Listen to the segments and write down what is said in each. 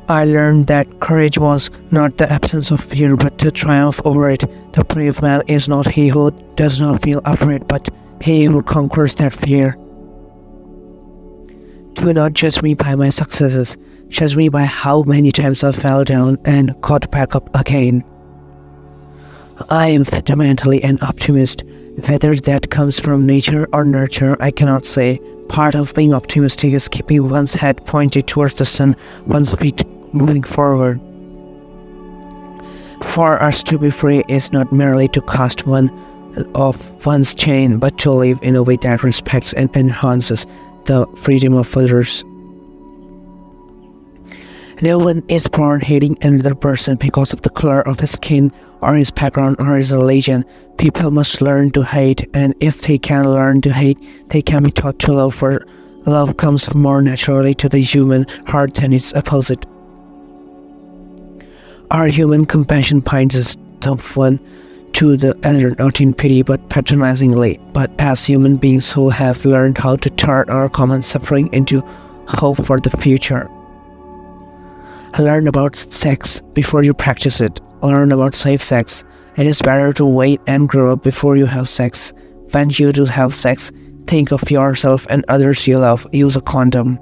I learned that courage was not the absence of fear, but the triumph over it. The brave man is not he who does not feel afraid, but he who conquers that fear. Do not judge me by my successes. Judge me by how many times I fell down and got back up again. I am fundamentally an optimist. Whether that comes from nature or nurture, I cannot say. Part of being optimistic is keeping one's head pointed towards the sun, one's feet moving forward. For us to be free is not merely to cast one of one's chain, but to live in a way that respects and enhances the freedom of others. No one is born hating another person because of the color of his skin or his background or his religion. People must learn to hate, and if they can learn to hate, they can be taught to love, for love comes more naturally to the human heart than its opposite. Our human compassion points us the one to the other not in pity but patronizingly, but as human beings who have learned how to turn our common suffering into hope for the future. Learn about sex before you practice it. Learn about safe sex. It is better to wait and grow up before you have sex. When you do have sex, think of yourself and others you love. Use a condom.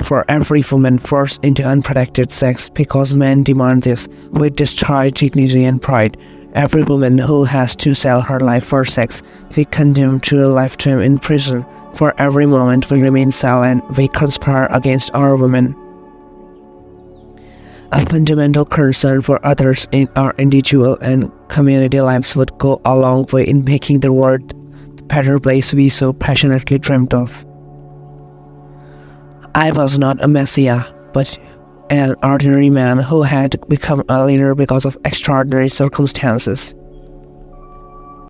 For every woman forced into unprotected sex because men demand this, we destroy dignity and pride. Every woman who has to sell her life for sex, we condemn to a lifetime in prison. For every moment we remain silent, we conspire against our women. A fundamental concern for others in our individual and community lives would go a long way in making the world the better place we so passionately dreamt of. I was not a messiah, but an ordinary man who had become a leader because of extraordinary circumstances.